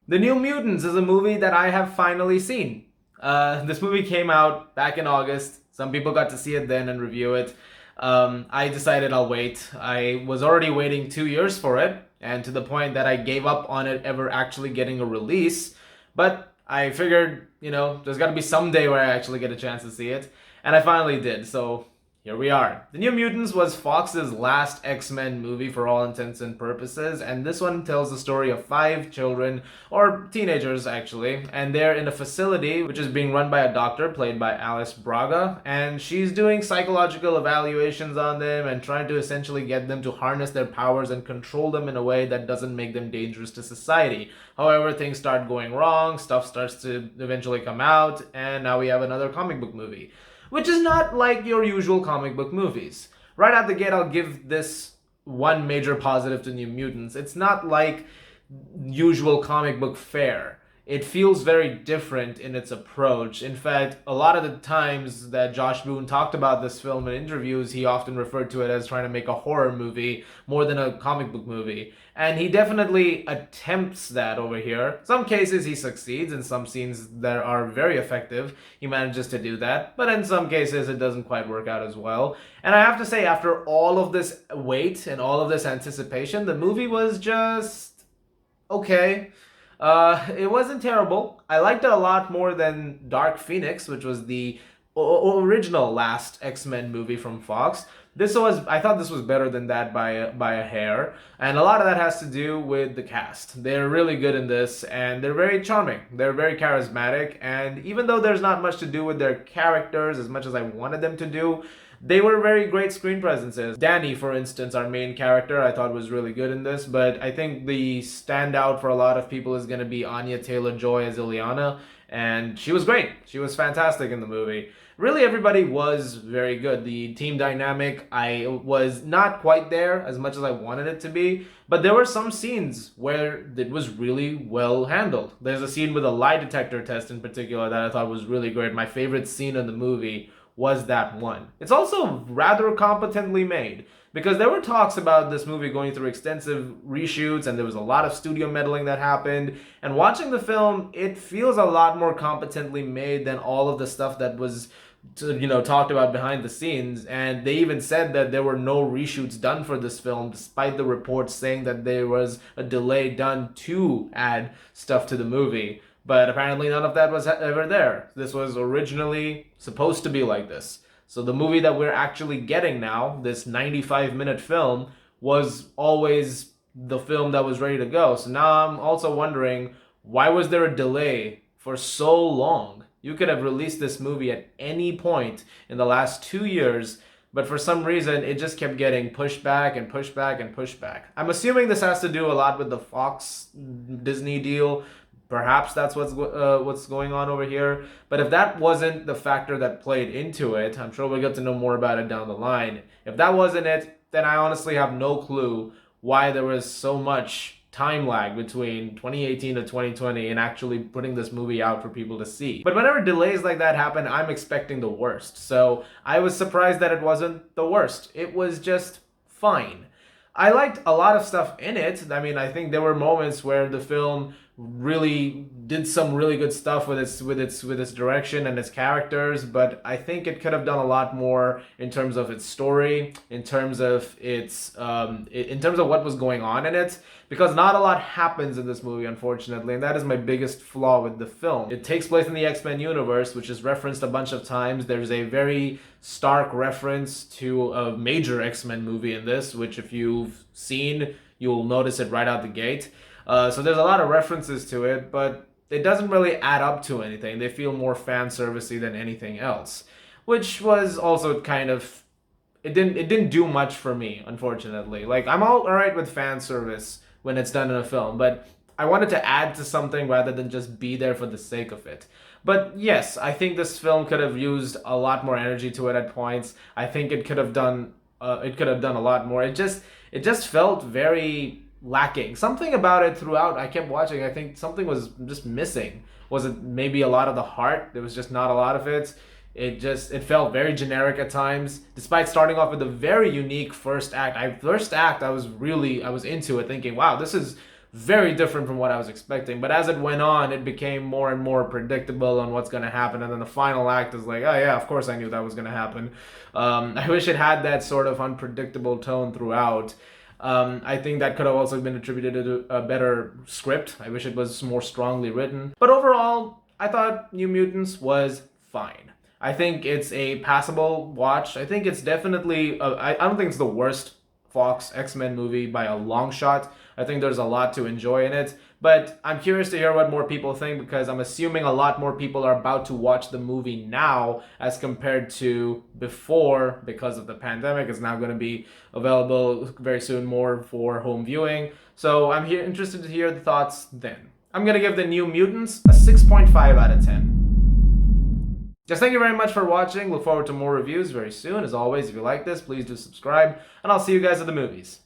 The New Mutants is a movie that I have finally seen. This movie came out back in August. Some people got to see it then and review it. I decided I'll wait. I was already waiting 2 years for it, and to the point that I gave up on it ever actually getting a release. But I figured, there's got to be some day where I actually get a chance to see it, and I finally did. So here we are. The New Mutants was Fox's last X-Men movie for all intents and purposes, and this one tells the story of five children, or teenagers actually, and they're in a facility which is being run by a doctor played by Alice Braga, and she's doing psychological evaluations on them and trying to essentially get them to harness their powers and control them in a way that doesn't make them dangerous to society. However, things start going wrong, stuff starts to eventually come out, and now we have another comic book movie, which is not like your usual comic book movies. Right out the gate, I'll give this one major positive to New Mutants. It's not like usual comic book fare. It feels very different in its approach. In fact, a lot of the times that Josh Boone talked about this film in interviews, he often referred to it as trying to make a horror movie more than a comic book movie. And he definitely attempts that over here. Some cases he succeeds, in some scenes that are very effective, he manages to do that. But in some cases it doesn't quite work out as well. And I have to say, after all of this wait and all of this anticipation, the movie was just okay. It wasn't terrible. I liked it a lot more than Dark Phoenix, which was the original last X-Men movie from Fox. I thought this was better than that by a hair, and a lot of that has to do with the cast. They're really good in this, and they're very charming. They're very charismatic, and even though there's not much to do with their characters as much as I wanted them to do, they were very great screen presences. Danny, for instance, our main character, I thought was really good in this, but I think the standout for a lot of people is going to be Anya Taylor-Joy as Ileana, and she was great. She was fantastic in the movie. Really, everybody was very good. The team dynamic, I was not quite there as much as I wanted it to be, but there were some scenes where it was really well handled. There's a scene with a lie detector test in particular that I thought was really great. My favorite scene in the movie was that one. It's also rather competently made, because there were talks about this movie going through extensive reshoots and there was a lot of studio meddling that happened. And watching the film, it feels a lot more competently made than all of the stuff that was talked about behind the scenes. And they even said that there were no reshoots done for this film, despite the reports saying that there was a delay done to add stuff to the movie. But apparently none of that was ever there. This was originally supposed to be like this. So the movie that we're actually getting now, this 95-minute film, was always the film that was ready to go. So now I'm also wondering, why was there a delay for so long? You could have released this movie at any point in the last 2 years, but for some reason it just kept getting pushed back and pushed back and pushed back. I'm assuming this has to do a lot with the Fox Disney deal. Perhaps that's what's going on over here. But if that wasn't the factor that played into it, I'm sure we'll get to know more about it down the line. If that wasn't it, then I honestly have no clue why there was so much time lag between 2018 to 2020 and actually putting this movie out for people to see. But whenever delays like that happen, I'm expecting the worst. So I was surprised that it wasn't the worst. It was just fine. I liked a lot of stuff in it. I mean, I think there were moments where the film really did some really good stuff with its direction and its characters, but I think it could have done a lot more in terms of its story, in terms of in terms of what was going on in it, because not a lot happens in this movie, unfortunately, and that is my biggest flaw with the film. It takes place in the X-Men universe, which is referenced a bunch of times. There's a very stark reference to a major X-Men movie in this, which if you've seen, you'll notice it right out the gate. So there's a lot of references to it, but it doesn't really add up to anything. They feel more fan servicey than anything else, which was also kind of it didn't do much for me, unfortunately. Like, I'm all right with fan service when it's done in a film, but I wanted to add to something rather than just be there for the sake of it. But yes, I think this film could have used a lot more energy to it at points. I think it could have done a lot more. It just felt very lacking. Something about it throughout, I kept watching, I think something was just missing. Was it maybe a lot of the heart? There was just not a lot of it. It felt very generic at times, despite starting off with a very unique first act. I was into it, thinking, wow, this is very different from what I was expecting. But as it went on, it became more and more predictable on what's going to happen. And then the final act is like, oh yeah, of course I knew that was going to happen. I wish it had that sort of unpredictable tone throughout. I think that could have also been attributed to a better script. I wish it was more strongly written. But overall, I thought New Mutants was fine. I think it's a passable watch. I think it's definitely, I don't think it's the worst Fox X-Men movie by a long shot. I think there's a lot to enjoy in it. But I'm curious to hear what more people think, because I'm assuming a lot more people are about to watch the movie now as compared to before, because of the pandemic. It's now going to be available very soon more for home viewing. So I'm interested to hear the thoughts then. I'm going to give the New Mutants a 6.5 out of 10. Just thank you very much for watching. Look forward to more reviews very soon. As always, if you like this, please do subscribe, and I'll see you guys at the movies.